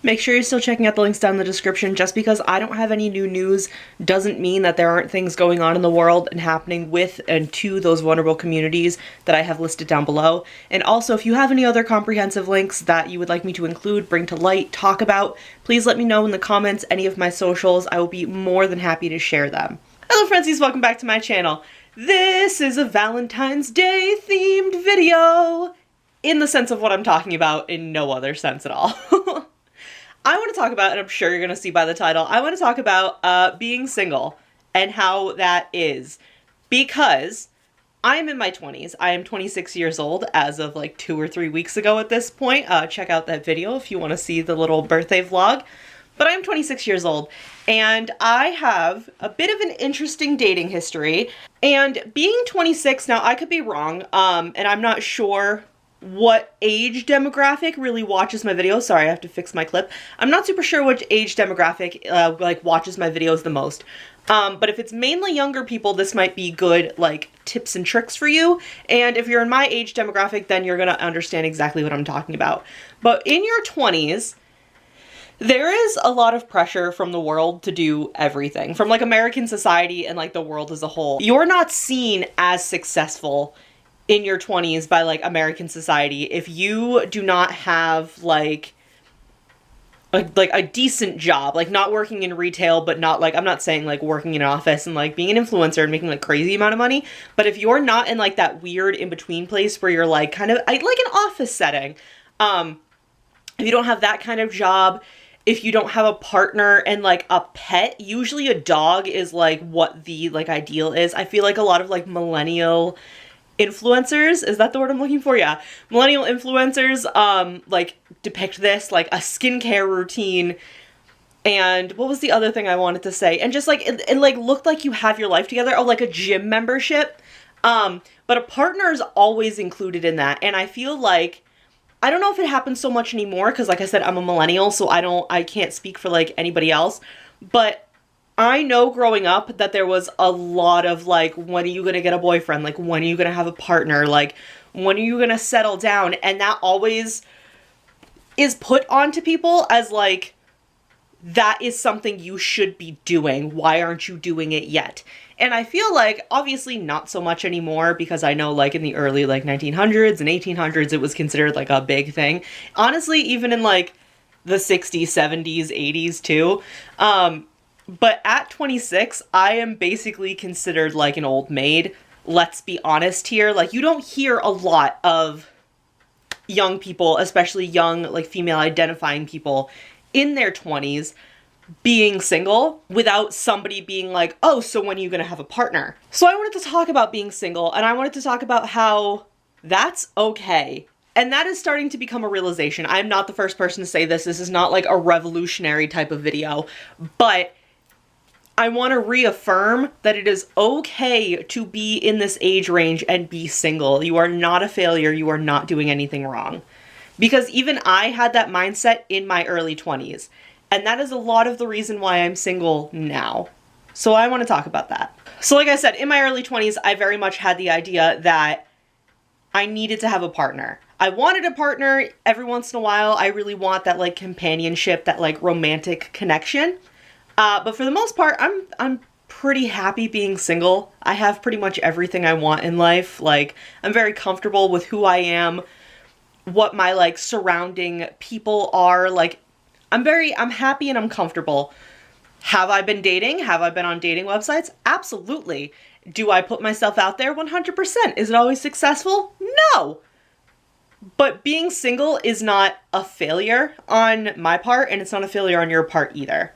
Make sure you're still checking out the links down in the description. Just because I don't have any new news doesn't mean that there aren't things going on in the world and happening with and to those vulnerable communities that I have listed down below. And also, if you have any other comprehensive links that you would like me to include, bring to light, talk about, please let me know in the comments, any of my socials. I will be more than happy to share them. Hello Friendsies, welcome back to my channel. This is a Valentine's Day themed video, in the sense of what I'm talking about, in no other sense at all. I want to talk about, and I'm sure you're going to see by the title, I want to talk about being single and how that is. Because I'm in my 20s. I am 26 years old as of like 2 or 3 weeks ago at this point. Check out that video if you want to see the little birthday vlog. But I'm 26 years old and I have a bit of an interesting dating history. And being 26, now I could be wrong, and I'm not sure what age demographic really watches my videos. Sorry, I have to fix my clip. I'm not super sure which age demographic like watches my videos the most. But if it's mainly younger people, this might be good like tips and tricks for you. And if you're in my age demographic, then you're gonna understand exactly what I'm talking about. But in your 20s, there is a lot of pressure from the world to do everything, from like American society and like the world as a whole. You're not seen as successful in your 20s by like American society if you do not have like a decent job, like not working in retail, but not like, I'm not saying like working in an office and like being an influencer and making like crazy amount of money, but if you're not in like that weird in-between place where you're like kind of like an office setting, if you don't have that kind of job, if you don't have a partner and like a pet, usually a dog is like what the like ideal is. I feel like a lot of like millennial influencers, is that the word I'm looking for? Yeah. Millennial influencers like depict this, like a skincare routine, and what was the other thing I wanted to say? And just like it like looked like you have your life together. Oh, like a gym membership. But a partner is always included in that. And I feel like, I don't know if it happens so much anymore, because like I said, I'm a millennial, so I can't speak for like anybody else, but I know growing up that there was a lot of like, when are you gonna get a boyfriend? Like, when are you gonna have a partner? Like, when are you gonna settle down? And that always is put onto people as like, that is something you should be doing. Why aren't you doing it yet? And I feel like, obviously not so much anymore, because I know like in the early like 1900s and 1800s, it was considered like a big thing. Honestly, even in like the 60s, 70s, 80s too. But at 26, I am basically considered like an old maid. Let's be honest here. Like, you don't hear a lot of young people, especially young, like female identifying people in their 20s being single without somebody being like, oh, so when are you gonna have a partner? So I wanted to talk about being single, and I wanted to talk about how that's okay. And that is starting to become a realization. I'm not the first person to say this. This is not like a revolutionary type of video, but I want to reaffirm that it is okay to be in this age range and be single. You are not a failure. You are not doing anything wrong. Because even I had that mindset in my early 20s. And that is a lot of the reason why I'm single now. So I want to talk about that. So like I said, in my early 20s, I very much had the idea that I needed to have a partner. I wanted a partner every once in a while. I really want that like companionship, that like romantic connection. But for the most part, I'm pretty happy being single. I have pretty much everything I want in life. Like, I'm very comfortable with who I am, what my like surrounding people are. Like, I'm happy and I'm comfortable. Have I been dating? Have I been on dating websites? Absolutely. Do I put myself out there? 100%. Is it always successful? No. But being single is not a failure on my part, and it's not a failure on your part either.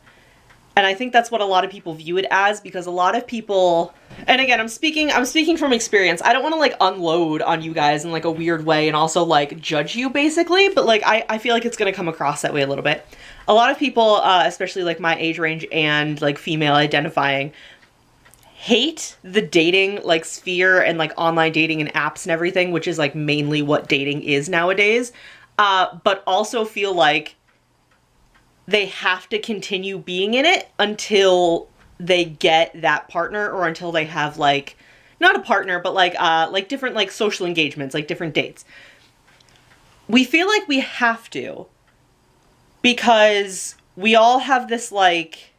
And I think that's what a lot of people view it as, because a lot of people, and again, I'm speaking from experience. I don't want to like unload on you guys in like a weird way and also like judge you basically, but like I feel like it's going to come across that way a little bit. A lot of people, especially like my age range and like female identifying, hate the dating like sphere and like online dating and apps and everything, which is like mainly what dating is nowadays, but also feel like they have to continue being in it until they get that partner, or until they have like, not a partner, but like different like social engagements, like different dates. We feel like we have to because we all have this, like,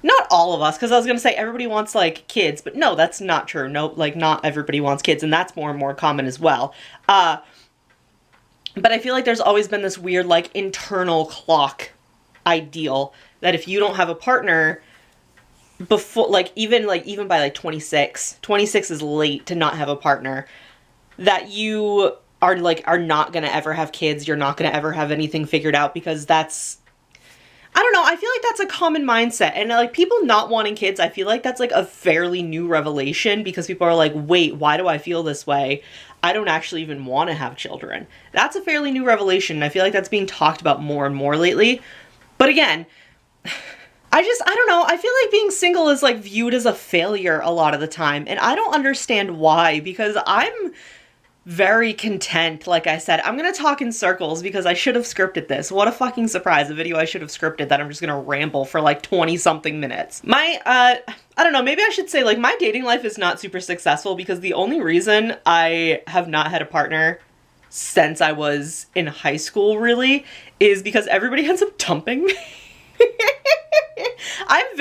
not all of us, because I was going to say everybody wants, like, kids, but no, that's not true. No, like, not everybody wants kids, and that's more and more common as well. But I feel like there's always been this weird, like, internal clock ideal that if you don't have a partner before, like, even by, like, 26 is late to not have a partner, that you are not going to ever have kids, you're not going to ever have anything figured out, because that's, I don't know, I feel like that's a common mindset. And, like, people not wanting kids, I feel like that's, like, a fairly new revelation, because people are like, wait, why do I feel this way? I don't actually even want to have children. That's a fairly new revelation, and I feel like that's being talked about more and more lately. But again, I don't know, I feel like being single is, like, viewed as a failure a lot of the time, and I don't understand why, because I'm very content. Like I said, I'm gonna talk in circles because I should have scripted this. What a fucking surprise, a video I should have scripted that I'm just gonna ramble for like 20 something minutes. My, I don't know, maybe I should say, like, my dating life is not super successful because the only reason I have not had a partner since I was in high school, really, is because everybody ends up dumping me. I'm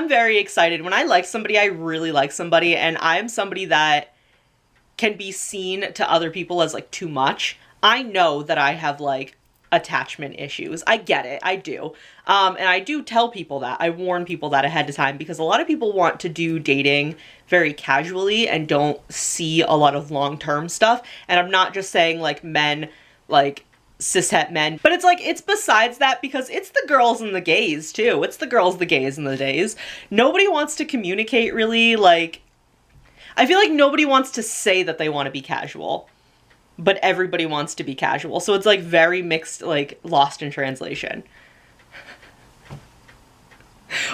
very excited. When I like somebody, I really like somebody, and I'm somebody that can be seen to other people as, like, too much. I know that I have, like, attachment issues. I get it. I do. And I do tell people that. I warn people that ahead of time, because a lot of people want to do dating very casually and don't see a lot of long-term stuff. And I'm not just saying, like, men, like, cishet men, but it's like, it's besides that, because it's the girls and the gays too. It's the girls, the gays, and the days. Nobody wants to communicate, really. Like, I feel like nobody wants to say that they want to be casual, but everybody wants to be casual. So it's, like, very mixed, like, lost in translation.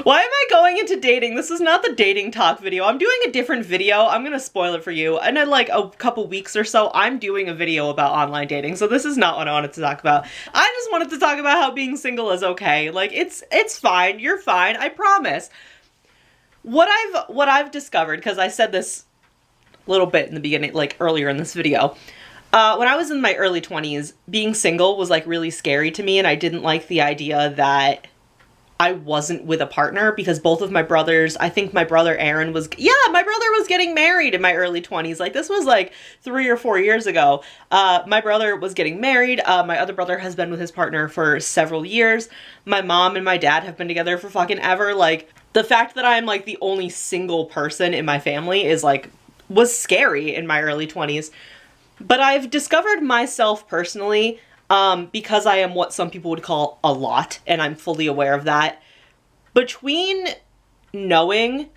Why am I going into dating? This is not the dating talk video. I'm doing a different video. I'm gonna spoil it for you. And in, like, a couple weeks or so, I'm doing a video about online dating. So this is not what I wanted to talk about. I just wanted to talk about how being single is okay. Like, it's fine. You're fine. I promise. What I've discovered, because I said this little bit in the beginning, like, earlier in this video, when I was in my early 20s, being single was, like, really scary to me, and I didn't like the idea that I wasn't with a partner, because both of my brothers, I think my brother Aaron was, yeah, my brother was getting married in my early 20s. Like, this was, like, 3 or 4 years ago. My brother was getting married. My other brother has been with his partner for several years. My mom and my dad have been together for fucking ever. Like, the fact that I'm, like, the only single person in my family is, like, was scary in my early 20s. But I've discovered myself personally, because I am what some people would call a lot, and I'm fully aware of that. Between knowing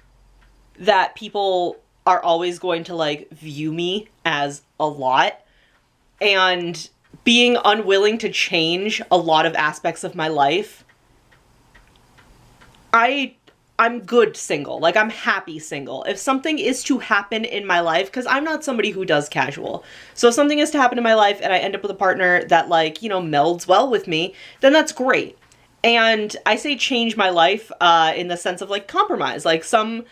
that people are always going to, like, view me as a lot, and being unwilling to change a lot of aspects of my life, I'm good single. Like, I'm happy single. If something is to happen in my life, because I'm not somebody who does casual. So if something is to happen in my life and I end up with a partner that, like, you know, melds well with me, then that's great. And I say change my life in the sense of, like, compromise. Like, some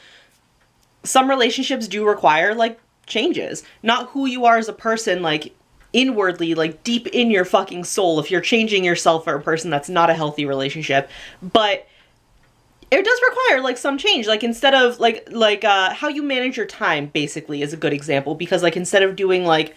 relationships do require, like, changes. Not who you are as a person, like, inwardly, like, deep in your fucking soul, if you're changing yourself for a person, that's not a healthy relationship. But it does require, like, some change. Like, instead of, like, how you manage your time, basically, is a good example. Because, like, instead of doing, like,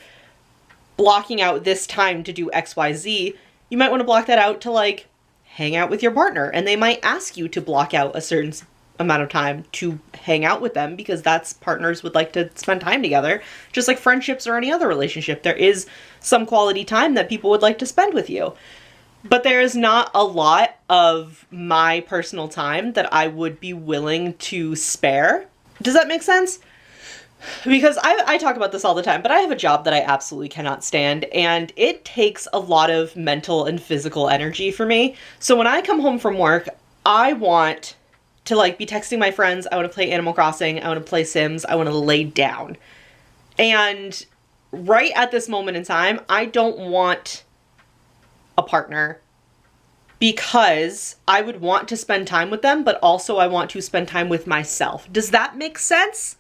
blocking out this time to do XYZ, you might want to block that out to, like, hang out with your partner. And they might ask you to block out a certain amount of time to hang out with them, because that's, partners would like to spend time together. Just like friendships or any other relationship, there is some quality time that people would like to spend with you. But there is not a lot of my personal time that I would be willing to spare. Does that make sense? Because I talk about this all the time, but I have a job that I absolutely cannot stand, and it takes a lot of mental and physical energy for me. So when I come home from work, I want to, like, be texting my friends. I want to play Animal Crossing. I want to play Sims. I want to lay down. And right at this moment in time, I don't want a partner, because I would want to spend time with them, but also I want to spend time with myself. Does that make sense?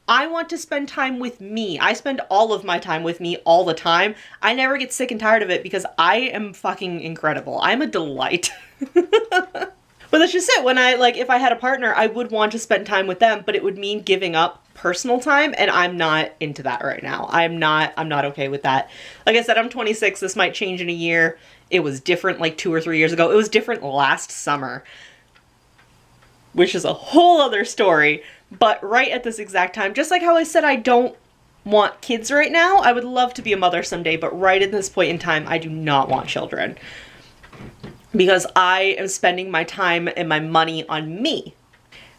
I want to spend time with me. I spend all of my time with me all the time. I never get sick and tired of it because I am fucking incredible. I'm a delight. But that's just it. When I, like, if I had a partner, I would want to spend time with them, but it would mean giving up personal time, and I'm not into that right now. I'm not okay with that. Like I said, I'm 26. This might change in a year. It was different like 2 or 3 years ago. It was different last summer, which is a whole other story. But right at this exact time, just like how I said I don't want kids right now, I would love to be a mother someday, but right at this point in time, I do not want children. Because I am spending my time and my money on me.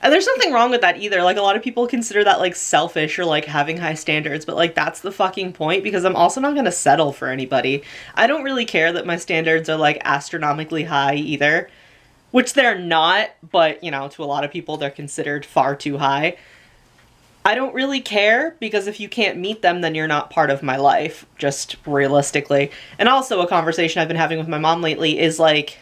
And there's nothing wrong with that either. Like, a lot of people consider that like selfish or like having high standards, but like that's the fucking point, because I'm also not gonna settle for anybody. I don't really care that my standards are like astronomically high either, which they're not, but you know, to a lot of people they're considered far too high. I don't really care, because if you can't meet them, then you're not part of my life, just realistically. And also a conversation I've been having with my mom lately is like,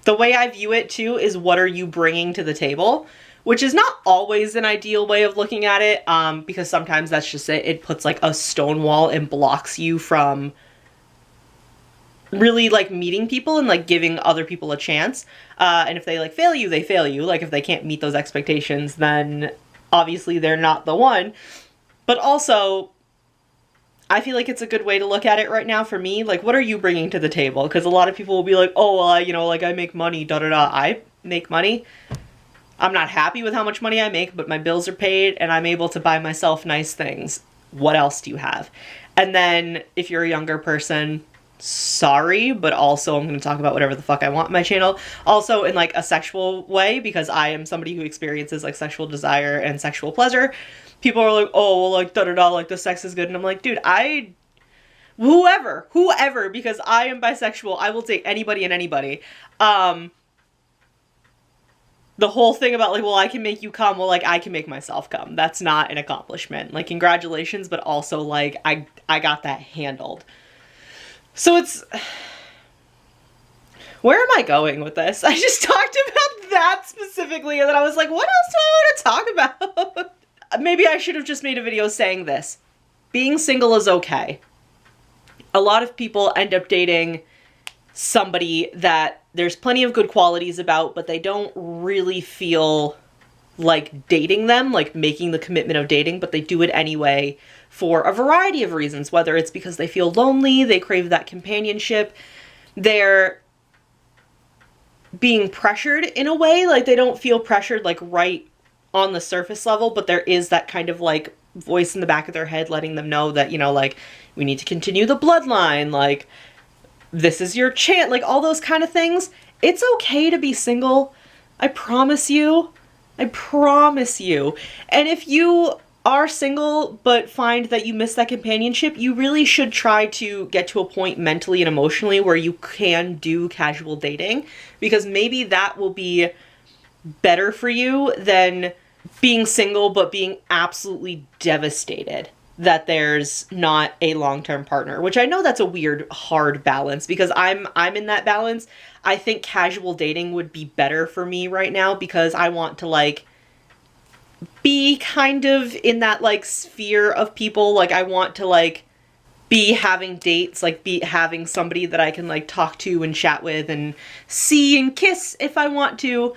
the way I view it too is, what are you bringing to the table? Which is not always an ideal way of looking at it, because sometimes that's just it. It puts like a stone wall and blocks you from really like meeting people and like giving other people a chance. And if they like fail you, they fail you. Like if they can't meet those expectations, then obviously they're not the one. But also, I feel like it's a good way to look at it right now for me. Like, what are you bringing to the table? Because a lot of people will be like, oh, well, you know, like I make money, da-da-da. I make money. I'm not happy with how much money I make, but my bills are paid and I'm able to buy myself nice things. What else do you have? And then if you're a younger person, sorry, but also I'm going to talk about whatever the fuck I want on my channel. Also in like a sexual way, because I am somebody who experiences like sexual desire and sexual pleasure. People are like, oh, well, like, da-da-da, like, the sex is good. And I'm like, dude, whoever, because I am bisexual, I will date anybody and anybody. The whole thing about, like, well, I can make you come, well, like, I can make myself come. That's not an accomplishment. Like, congratulations, but also, like, I got that handled. So it's... Where am I going with this? I just talked about that specifically, and then I was like, what else do I want to talk about? Maybe I should have just made a video saying this. Being single is okay. A lot of people end up dating somebody that there's plenty of good qualities about, but they don't really feel like dating them, like making the commitment of dating, but they do it anyway for a variety of reasons, whether it's because they feel lonely, they crave that companionship, they're being pressured in a way, like they don't feel pressured like right on the surface level, but there is that kind of like voice in the back of their head letting them know that, you know, like, we need to continue the bloodline, like, this is your chance, like all those kind of things. It's okay to be single. I promise you. I promise you. And if you are single but find that you miss that companionship, you really should try to get to a point mentally and emotionally where you can do casual dating, because maybe that will be better for you than being single but being absolutely devastated that there's not a long-term partner, which I know that's a weird, hard balance, because I'm in that balance. I think casual dating would be better for me right now, because I want to like be kind of in that like sphere of people. Like I want to like be having dates, like be having somebody that I can like talk to and chat with and see and kiss if I want to,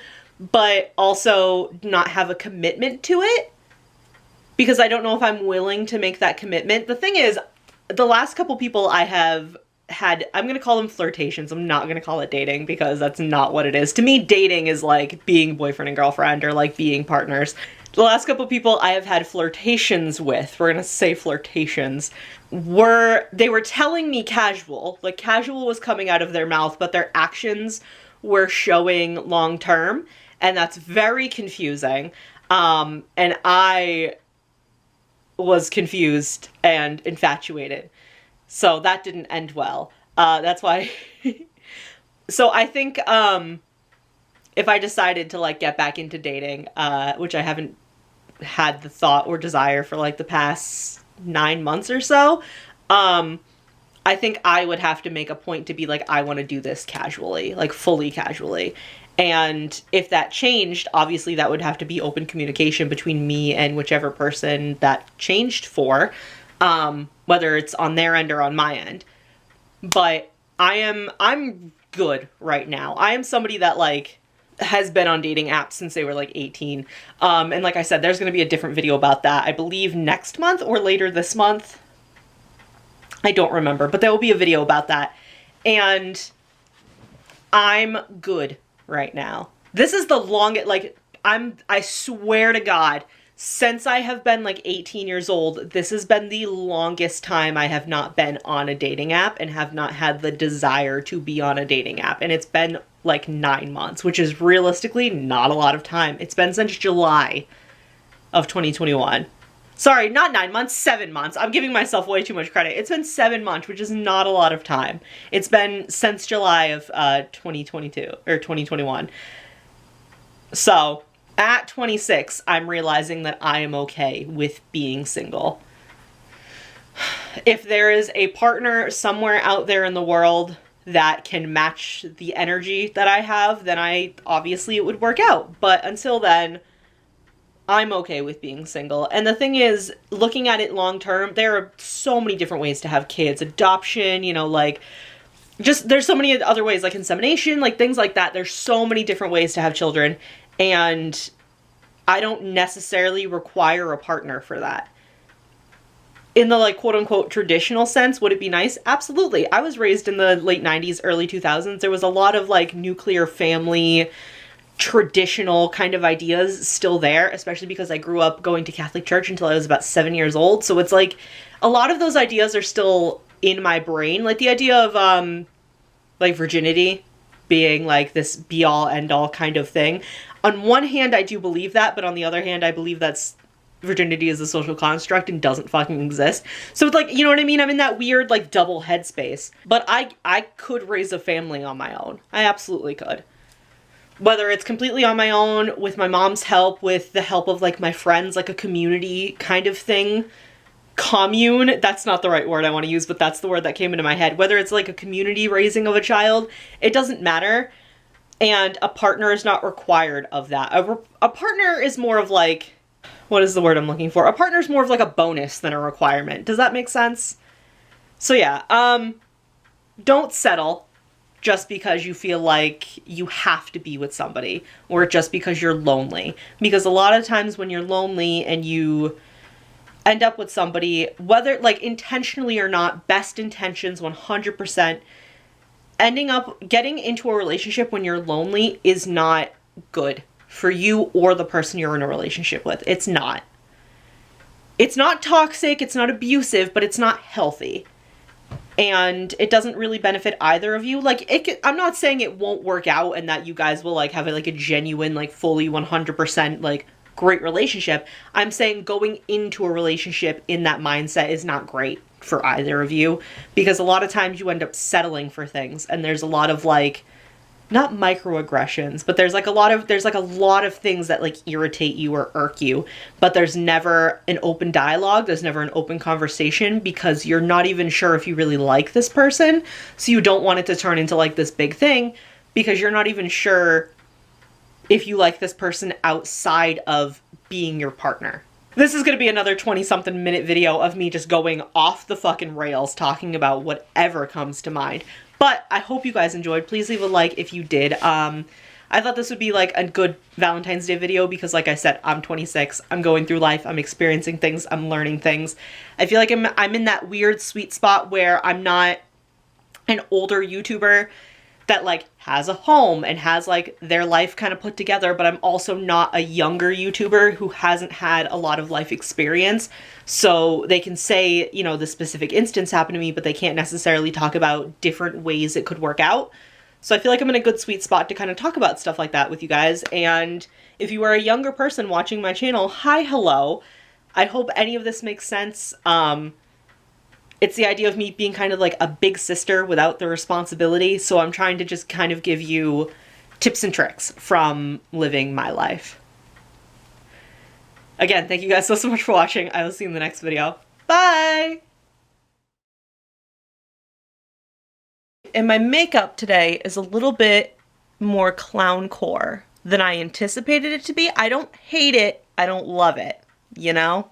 but also not have a commitment to it, because I don't know if I'm willing to make that commitment. The thing is, the last couple people I have had, I'm going to call them flirtations. I'm not going to call it dating, because that's not what it is. To me, dating is like being boyfriend and girlfriend, or like being partners. The last couple people I have had flirtations with, we're going to say flirtations, they were telling me casual. Like casual was coming out of their mouth, but their actions were showing long term. And that's very confusing. And I was confused and infatuated. So that didn't end well. That's why. So I think if I decided to like get back into dating, which I haven't had the thought or desire for like the past 9 months or so, I think I would have to make a point to be like, I want to do this casually, like fully casually. And if that changed, obviously that would have to be open communication between me and whichever person that changed for, whether it's on their end or on my end. But I'm good right now. I am somebody that like has been on dating apps since they were like 18. And like I said, there's going to be a different video about that, I believe next month or later this month. I don't remember, but there will be a video about that. And I'm good right now. This is the longest, like, I swear to God, since I have been like 18 years old, this has been the longest time I have not been on a dating app and have not had the desire to be on a dating app. And it's been like 9 months, which is realistically not a lot of time. It's been since July of 2021. Sorry, not 9 months, 7 months. I'm giving myself way too much credit. It's been 7 months, which is not a lot of time. It's been since July of 2022 or 2021. So at 26, I'm realizing that I am okay with being single. If there is a partner somewhere out there in the world that can match the energy that I have, then obviously it would work out. But until then, I'm okay with being single. And the thing is, looking at it long term, there are so many different ways to have kids. Adoption, you know, like, just, there's so many other ways, like insemination, like things like that. There's so many different ways to have children. And I don't necessarily require a partner for that. In the, like, quote-unquote traditional sense, would it be nice? Absolutely. I was raised in the late 90s, early 2000s. There was a lot of, like, nuclear family, traditional kind of ideas still there, especially because I grew up going to Catholic church until I was about 7 years old. So it's like a lot of those ideas are still in my brain. Like the idea of like virginity being like this be all end all kind of thing. On one hand, I do believe that, but on the other hand, I believe that's virginity is a social construct and doesn't fucking exist. So it's like, you know what I mean? I'm in that weird like double headspace. But I could raise a family on my own. I absolutely could. Whether it's completely on my own, with my mom's help, with the help of like my friends, like a community kind of thing. Commune, that's not the right word I want to use, but that's the word that came into my head. Whether it's like a community raising of a child, it doesn't matter. And a partner is not required of that. A partner is more of like, what is the word I'm looking for? A partner is more of like a bonus than a requirement. Does that make sense? So yeah, don't settle just because you feel like you have to be with somebody, or just because you're lonely. Because a lot of times when you're lonely and you end up with somebody, whether like intentionally or not, best intentions 100%, ending up getting into a relationship when you're lonely is not good for you or the person you're in a relationship with. It's not. It's not toxic, it's not abusive, but it's not healthy. And it doesn't really benefit either of you. Like, I'm not saying it won't work out and that you guys will like have like a genuine, like fully 100% like great relationship. I'm saying going into a relationship in that mindset is not great for either of you, because a lot of times you end up settling for things, and there's a lot of like, not microaggressions, but there's like a lot of things that like irritate you or irk you, but there's never an open dialogue, there's never an open conversation, because you're not even sure if you really like this person, so you don't want it to turn into like this big thing, because you're not even sure if you like this person outside of being your partner. This is going to be another 20-something minute video of me just going off the fucking rails talking about whatever comes to mind. But I hope you guys enjoyed. Please leave a like if you did. I thought this would be like a good Valentine's Day video because, like I said, I'm 26. I'm going through life. I'm experiencing things. I'm learning things. I feel like I'm in that weird sweet spot where I'm not an older YouTuber that like has a home and has like their life kind of put together, but I'm also not a younger YouTuber who hasn't had a lot of life experience. So they can say, you know, the specific instance happened to me, but they can't necessarily talk about different ways it could work out. So I feel like I'm in a good sweet spot to kind of talk about stuff like that with you guys. And if you are a younger person watching my channel, hi, hello. I hope any of this makes sense. It's the idea of me being kind of like a big sister without the responsibility. So I'm trying to just kind of give you tips and tricks from living my life. Again, thank you guys so much for watching. I will see you in the next video. Bye! And my makeup today is a little bit more clowncore than I anticipated it to be. I don't hate it. I don't love it, you know?